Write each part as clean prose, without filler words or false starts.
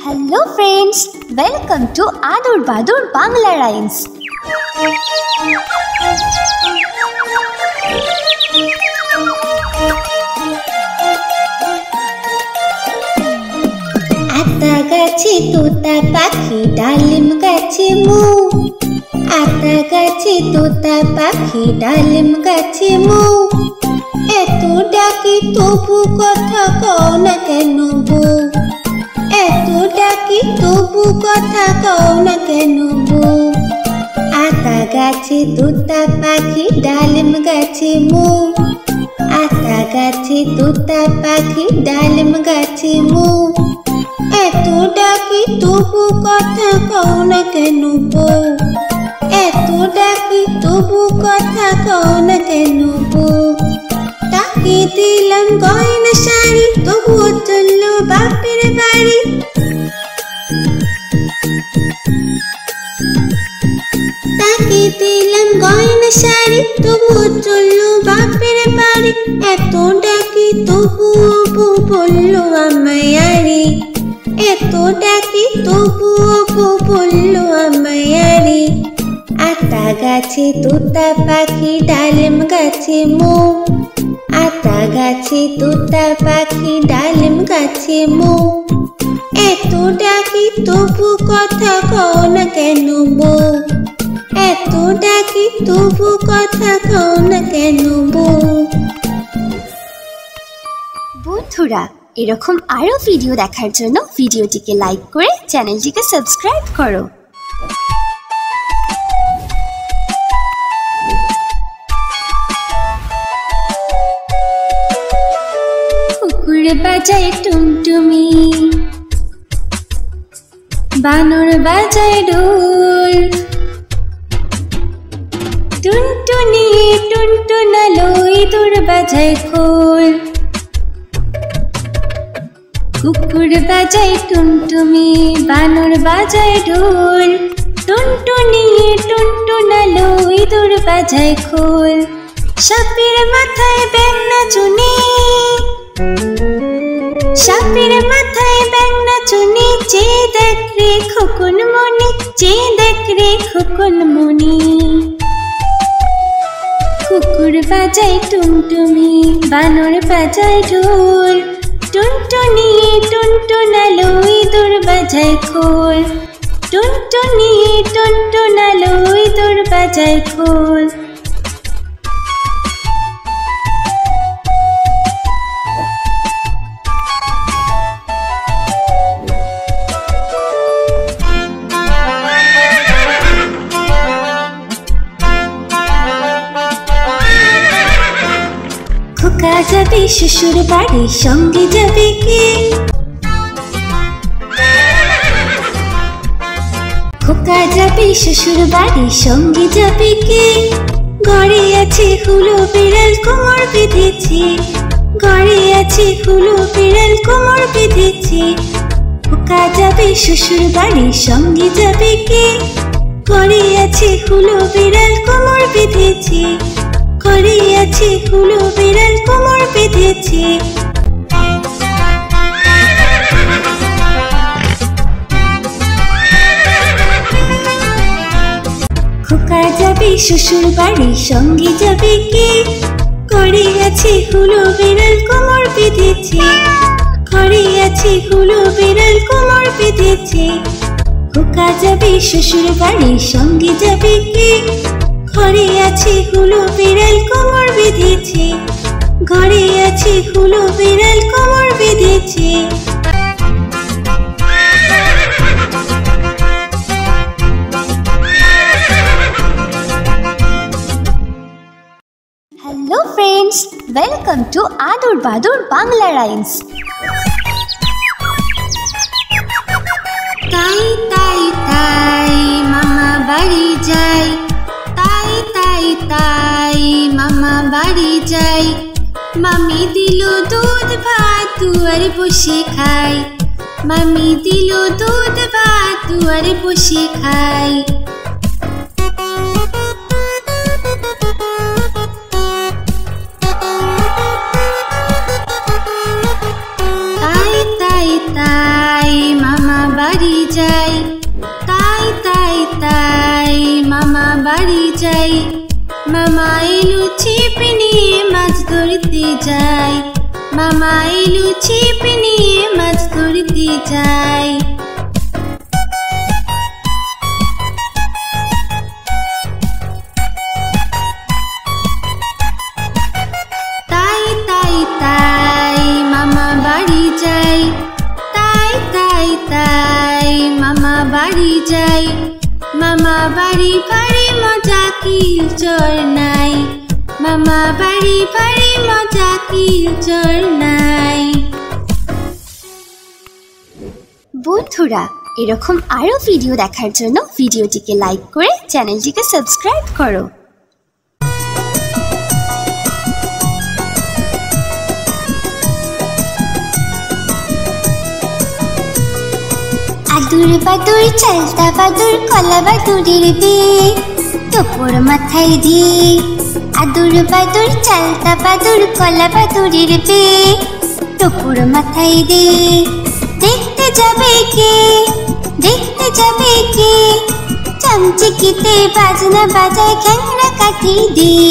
Hello friends, welcome to Adur Badur Bangla Rhymes. আতা গাছে তোতা পাখি ডালিম গাছে মু আতা গাছে তোতা পাখি ডালিম গাছে মু এত ডাকি তবু কথা কও না কেন বউ এত ডাকি তবু কথা কও না কেন বউ আতা গাছে তোতা পাখি ডালিম গাছে মু আতা গাছে তোতা পাখি ডালিম গাছে মু এত ডাকি তবু কথা কও না কেন বউ এত ডাকি তবু কথা কও না কেন বউ তাকে দিলাম গয়না শাড়ি তবুও চললো বাপের বাড়ি তাকে দিলাম গয়না শাড়ি তবুও চললো বাপের বাড়ি এত ডাকি তবুও বউ বললো আমায় আরে এত ডাকি তবুও বউ বললো আমায় আরে আতা গাছে তোতা পাখি ডালিম গাছে মু আতা গাছে তোতা পাখি ডালিম গাছে মু এত ডাকি তবু কথা কও না কেন বউ এত ডাকি তবু কথা কও না কেন বউ। বন্ধুরা, এরকম আরো ভিডিও দেখার জন্য ভিডিওটিকে লাইক করে চ্যানেলটিকে সাবস্ক্রাইব করো। কুকুর বাজায় টুনটুমি বানর বাজায় ঢোল টুনটুনি টুনটুনালো ইঁদুর বাজায় খোল কুকুর বাজায় টুনটুমি বানর বাজায় ঢোল টুনটুনি টুনটুনালো ইঁদুর বাজায় খোল সাপের মাথায় ব্যাঙ নাচুনি সাপের মাথায় ব্যাঙ নাচুনি চেয়ে দেখ রে খোকন মনি চেয়ে দেখ রে খোকন মনি কুকুর বাজায় টুনটুমি বানর বাজায় ঢোল টুনটুনি টুনটুনালো ইঁদুর বাজায় খোল টুনটুনি টুনটুনালো ইঁদুর বাজায় খোল। খোকা যাবে শ্বশুর বাড়ি সঙ্গে যাবে কে খোকা যাবে শ্বশুর বাড়ি সঙ্গে যাবে কে ঘরে আছে হুলো বিড়াল কোমর বেঁধেছে ঘরে আছে হুলো বিড়াল কোমর বেঁধেছে খোকা যাবে শ্বশুর বাড়ি সঙ্গে যাবে কে ঘরে আছে হুলো বিড়াল কোমর বেঁধেছে ঘরে আছে হুলো বিড়াল কোমর বেঁধেছে খোকা যাবে শ্বশুর বাড়ি সঙ্গে যাবে কে ঘরে আছে হুলো বিড়াল কোমর বেঁধেছে ঘরে আছে হুলো বিড়াল কোমর বেঁধেছে খোকা যাবে শ্বশুর বাড়ি সঙ্গে যাবে কে ঘরে আছে হুলো বিড়াল কোমর বেঁধেছে ঘরে আছে হুলো বিড়াল কোমর বেঁধেছে। Hello friends, welcome to Adur Badur Bangla Rhymes. তাই তাই তাই মামা বাড়ি যাই তাই তাই তাই মামা বাড়ি যাই মামি দিল দুধ ভাত দুয়ারে বসে খাই মামি দিল দুধ ভাত দুয়ারে বসে খাই তাই তাই তাই মামা যাই, তাই তাই তাই মামা বাড়ি যাই। মামা এলো ছিপ নিয়ে মাছ ধরতে যাই, মামা এলো ছিপ নিয়ে মাছ ধরতে যাই। তাই তাই তাই মামা বাড়ি যাই, তাই তাই তাই মামা বাড়ি যাই। মামা বাড়ি ভারী মজা কি চোর নাই, মামা বাড়ি ভারী মজা কি চোর নাই। বন্ধুরা, এরকম আরো ভিডিও দেখার জন্য ভিডিওটিকে লাইক করে চ্যানেলটিকে সাবস্ক্রাইব করো। আদুর বাদুর চালতা বাদুর কলা বাদুরের বিয়ে টোপর মাথায় দিয়ে। আদুর বাদুর চালতা বাদুর কলা বাদুরের বিয়ে টোপর মাথায় দিয়ে। দেখতে যাবে কে, দেখতে যাবে কে, চামচিকিতে বাজনা বাজায় খ্যাংরা কাঠি দিয়ে।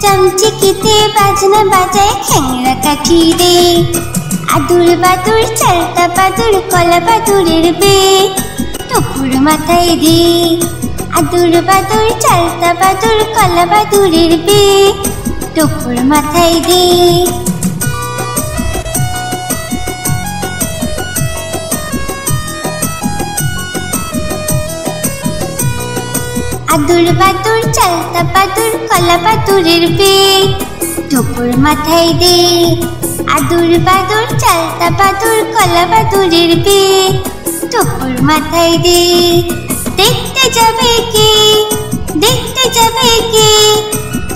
চামচিকিতে বাজনা বাজায় খ্যাংরা কাঠি দিয়ে। আদুর বাদুর চালতা বাদুর কলা বাদুরের বিয়ে টোপর মাথায় দিয়ে। আদুর বাদুর চালতা বাদুর কলা বাদুরের বিয়ে টোপর মাথায় দিয়ে। আদুর বাদুর চালতা বাদুর কলা বাদুরের বিয়ে টোপর মাথায় দিয়ে। আদুর বাদুর চালতা বাদুর কলা বাদুরের বিয়ে টোপর মাথায় দিয়ে। দেখতে যাবে কে, দেখতে যাবে কে,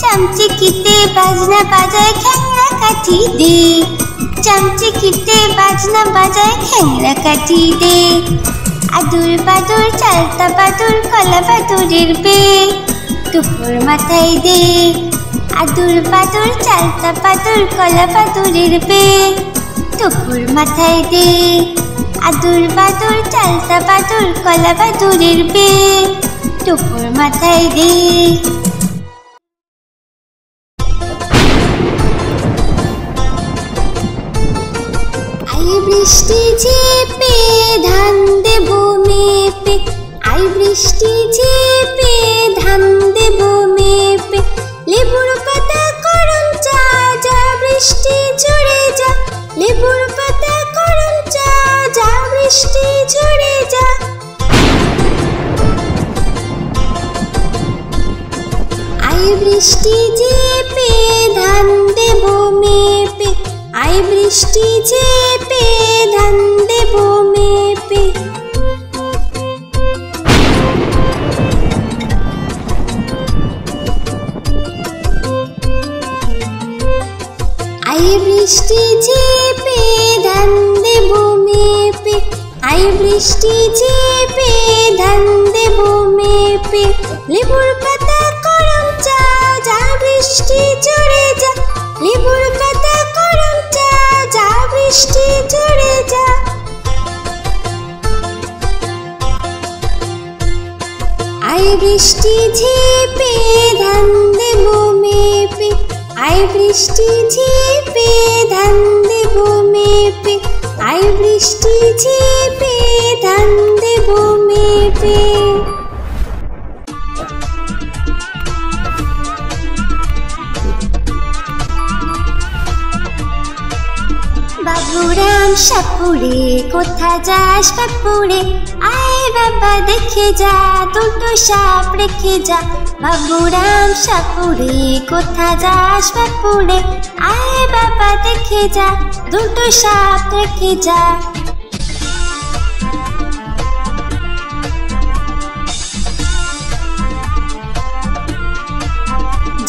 চামচিকিতে বাজনা বাজায় খ্যাংরা কাঠি দিয়ে। চামচিকিতে বাজনা বাজায় খ্যাংরা কাঠি দিয়ে। আদুর বাদুর চালতা বাদুর কলা বাদুরের বিয়ে টোপর মাথায় দিয়ে। আদুর বাদুর চালতা বাদুর কলা বাদুরের বিয়ে টোপর মাথায় দিয়ে। আদুর বাদুর চালতা বাদুর কলা বাদুরের বিয়ে টোপর মাথায় দিয়ে। আই বৃষ্টি ঝেপে ধান দেব মেপে, আই বৃষ্টি ঝেপে ধান দেব মেপে। লেবুর পাতা করম চা, যা বৃষ্টি ঝরে যা। লেবুর পাতা করম চা, যা বৃষ্টি ঝরে যা। আই বৃষ্টি ঝেপে ধান দেব মেপে, আই বৃষ্টি ঝেপে ধান দেব মেপে। আই বৃষ্টি ঝেপে ধান দেব মেপে, আই বৃষ্টি ঝেপে ধান দেব মেপে। লেবুর পাতা করম চা, যা বৃষ্টি ঝরে যা। লেবুর পাতা করম চা, যা বৃষ্টি ঝরে যা। আই বৃষ্টি ঝেপে ধান দেব মেপে, আই বৃষ্টি ঝেপে ধান দেব মেপে। আই বৃষ্টি ঝেপে ধান দেব মেপে। বাবুরাম সাপুরে কোথা যাস বাপুরে, আয় বাবা দেখে যা দুটো সাপ রেখে যা। বাবুরাম সাপুরে কোথা যাস বাপুরে, আয় বাবা দেখে যা দুটো সাপ রেখে যা।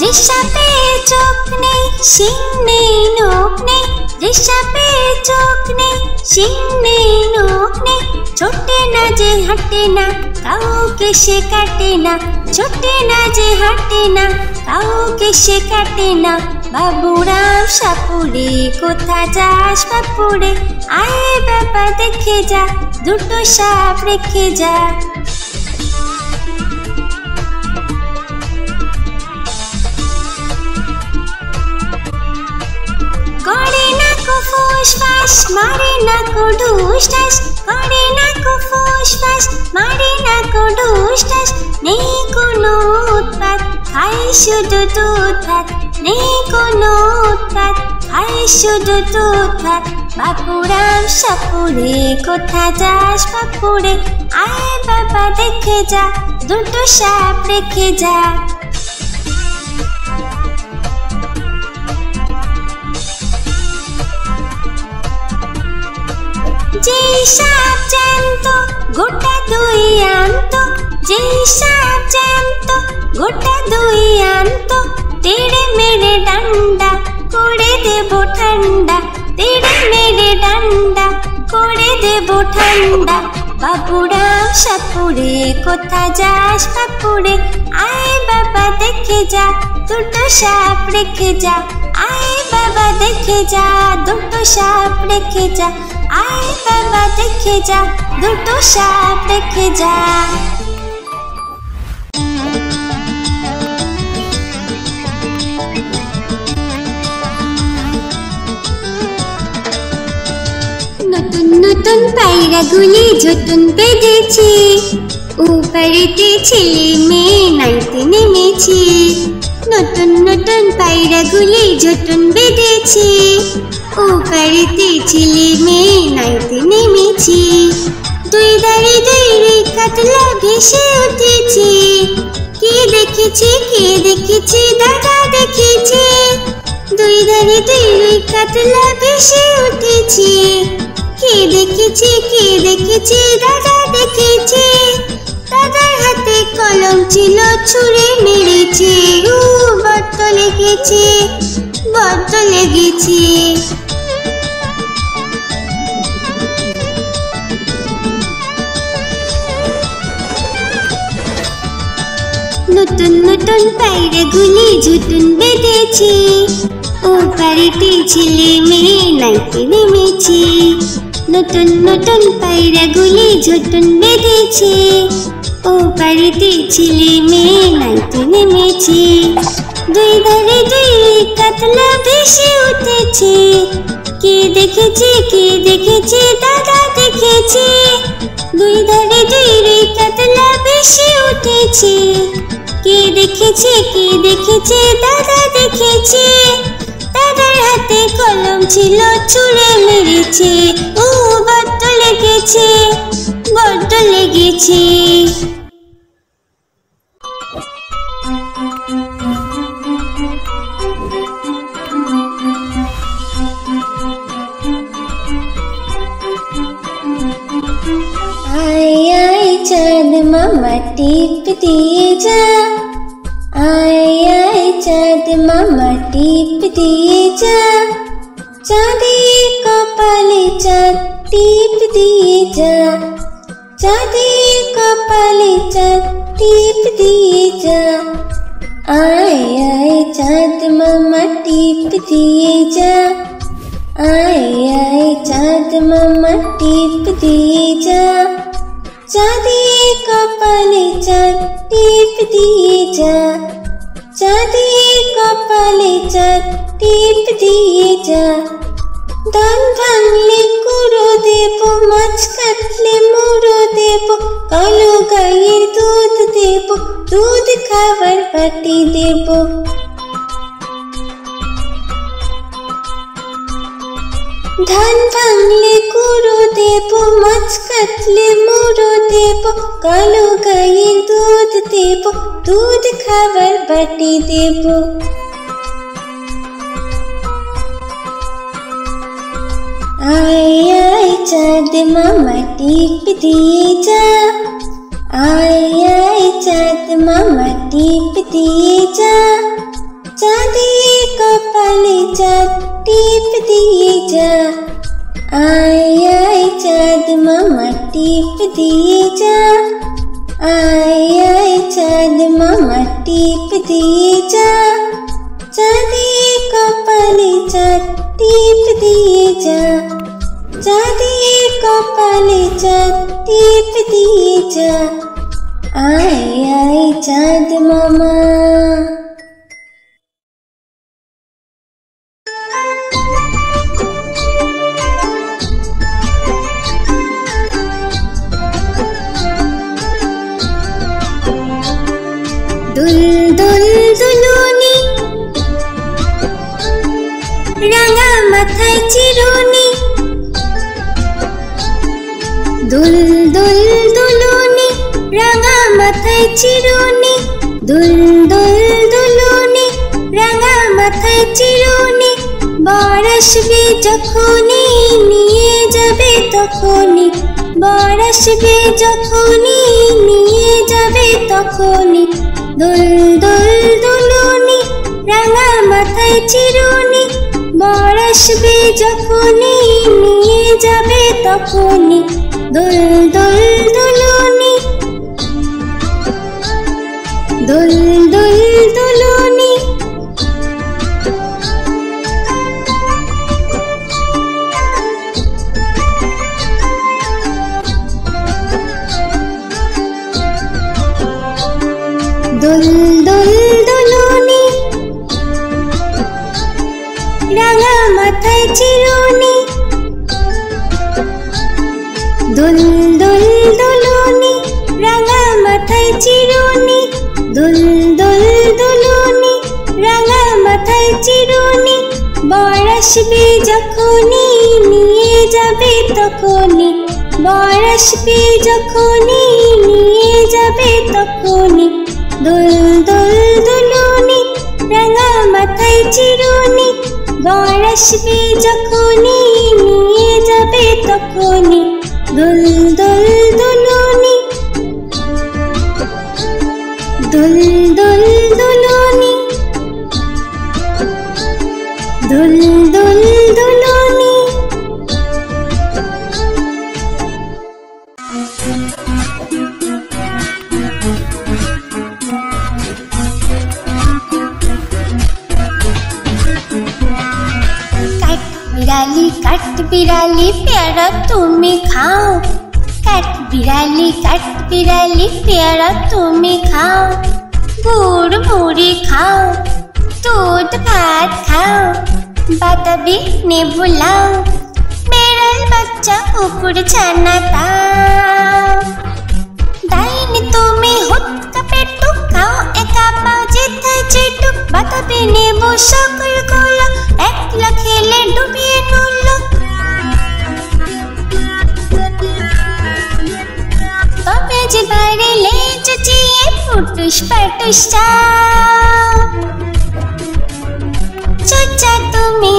যে সাপে চোখ নেই শিং নেই নখ নেই, যে সাপে চোখ নেই শিং নেই নখ নেই। ছোটে না যে হাঁটে না কাউকে সে কাটে না, ছোটে না যে হাঁটে না কাউকে সে কাটে না। বাবুরাম সাপুরে কোথা যাস বাপুরে, আয় বাবা দেখে যা দুটো সাপ রেখে যা। করে না কো ফুস ফাস মারে না কো ঢুস ঢাস, করে না কো ফুস ফাস মারে না কো ঢুস ঢাস, নেই কোনো উৎপাত খাই শুধু দুধ ভাত, নেই কোনো উৎপাত খাই শুধু দুধ ভাত। বাপুরাম সাপুরে কোথা যাস বাপুরে, আয় বাবা দেখে যা দুটো সাপ রেখে যা। যেই সাপ জ্যান্ত গোটা দুই আনত, যেই সাপ জ্যান্ত গোটা দুই আনত, তেড়ে মেরে ডান্ডা করে দেব ঠান্ডা, তেড়ে মেরে ডান্ডা করে দেব ঠান্ডা। বাবুরাম সাপুরে কোথা যাস বাপুরে, আয় বাবা দেখে যা দুটো সাপ রেখে যা, আয় বাবা দেখে যা দুটো সাপ রেখে যা, আয় বাবা দেখে যা দুটো সাপ রেখে যা। নতুন নতুন পায়রাগুলি ঝুটুন বেঁধেছে, উপরেতে ছেলে মেয়ে নাইতে নেমেছে। নতুন নতুন পায়রাগুলি ঝুটুন বেঁধেছে, উপরেতে ছেলে মেয়ে নাইতে নেমেছে। দুই ধারে দুই কাতলা ভেসে উঠেছে, কে দেখেছে কে দেখেছে দাদা দেখেছে। দুই ধারে দুই কাতলা ভেসে উঠেছে, কে দেখেছে কে দেখেছে দাদা দেখেছে। দাদার হাতে কলম ছিল ছুঁড়ে মেরেছে, বড্ড লেগেছে বড্ড লেগেছে। নতুন নতুন পায়রাগুলি ঝুটুন বেঁধেছে, ও বাড়িতে ছেলে মেয়ে নাইতে নেমেছে। নতুন নতুন পায়রাগুলি ঝুটুন বেঁধেছে, ও বাড়িতে ছেলে মেয়ে নাইতে নেমেছে। দুই ধারে দুই কাতলা ভেসে উঠেছে, কে দেখেছে কে দেখেছে দাদা দেখেছে। দুই ধারে দুই কাতলা ভেসে উঠেছে, কে দেখেছে কে দেখেছে দাদা দেখেছে। দাদার হাতে কলম ছিল ছুঁড়ে মেরেছে, ও বড্ড লেগেছে বড্ড লেগেছে। आय आय चाँद मामा टीप दिए जा, आय आय चाँद मामा टीप दिए जा। चाँदी कपाले चाँद टीप दिए जा, चाँदी कपाले चाँद टीप दिए जा। आय आय चाँद मामा टीप दिए जा, आय आय चाँद मामा टीप दिए जा। चाँदी कपाले चाँद टीप दिए जा, चाँदी कपाले चाँद टीप दिए जा। धान भांगले कुड़ो देबो, माछ काटले मुड़ो देबो, कालो गायेर दूध देबो, दूध खावार बाटी देबो। धान भांगले कुड़ो देबो, माछ काटले मुड़ो देबो, कालो गायेर दूध देबो, दूध खावार बाटी देबो। आय आय चाँद मामा टीप दिए जा, आय आय चाँद मामा टीप दिए जा। चाँदी कपाले चाँद टीप दिए जा, आय आय चाँद मामा टीप दिए जा, आय आय चाँद मामा टीप दिए जा। चाँदी কপালে চাঁদ টিপ দিয়ে যা, চাঁদের কপালে চাঁদ টিপ দিয়ে যা, আয় আয় চাঁদ মামা। দুল দুল দুলুনি, রাঙা মাথায় চিরুনি, দুল দুল দুলুনি, রাঙা মাথায় চিরুনি, দুল দুল দুলুনি, রাঙা মাথায় চিরুনি, বর আসবে যখনই নিয়ে যাবে তখনই, বর আসবে যখনই নিয়ে যাবে তখনই, দুল দুল দুলুনি, রাঙা মাথায় চিরুনি, বর আসবে যখনই নিয়ে যাবে তখনই, দুল দুল দুলুনি, দুল দুল দুলুনি। দুল দুল দুলুনি, রাঙা মাথায় চিরুনি, দুল দুল দুলুনি, রাঙা মাথায় চিরুনি, দুল দুল দুলুনি, রাঙা মাথায় চিরুনি, বর আসবে যখনই নিয়ে যাবে তখনই, বর আসবে যখনই নিয়ে যাবে তখনই, দুল দুল দুলুনি, রাঙা মাথায় চিরুনি, বর আসবে যখনই নিয়ে যাবে তখনই, দুল দুল দুলুনি, দুল দুল দুলুনি, দুল দুল দুলুনি। কাঠ বিড়ালি পেয়ারা তুমি খাও, কাঠ বিড়ালি পেয়ারা তুমি খাও, গুড় মুড়ি খাও, দুধ ভাত খাও, বাতাবি নেবু লাও, বেড়াল বাচ্চা কুকুর ছানা তাও, ডাইনি তুমি হুৎকা পেটু খাও, একা পাও যেথায় যেটুক, বাতাবি নেবু সকল গুলো, একলা খেলে ডুবিয়ে নুলো, তবে যে বাইরে লেজ চিয়ে ফুটুস পাটুস চাও, চোচা তুমি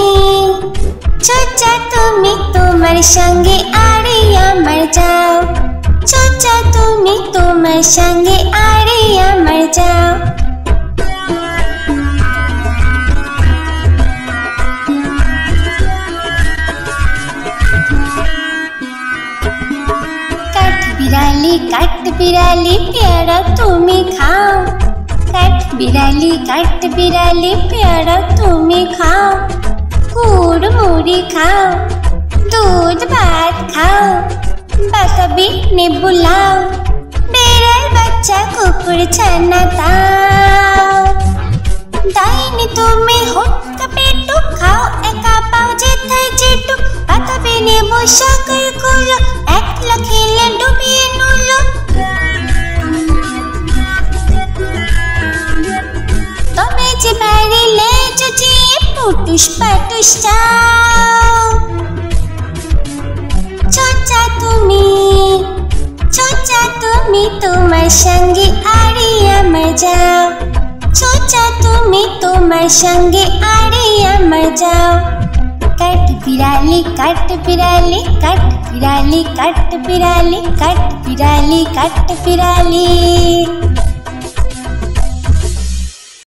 তোমার সঙ্গে আরে আমার যাও, চোচা তুমি তোমার সঙ্গে আরে আমার যাও, কাঠ বিড়ালি পেয়ারা তুমি খাও, কাঠ বিড়ালি পেয়ারা তুমি খাও, গুড় মুড়ি খাও, দুধ ভাত খাও, বাতাবি নেবু লাও, বেড়াল বাচ্চা কুকুর ছানা তাও, ডাইনি তুমি হুৎকা পেটু খাও, একা পাও যেথায় যেটুক, বাতাবি নেবু সকল গুলো, একলা খেলে ডুবিয়ে নুলো, তবে যে বাইরে লেজ চিয়ে ফুটুস পাটুস চাও, চোচা তুমি তোমার সঙ্গে আরে আমার যাও, চোচা তুমি তোমার সঙ্গে আরে আমার যাও, কাঠ বিড়ালি কাঠ বিড়ালি।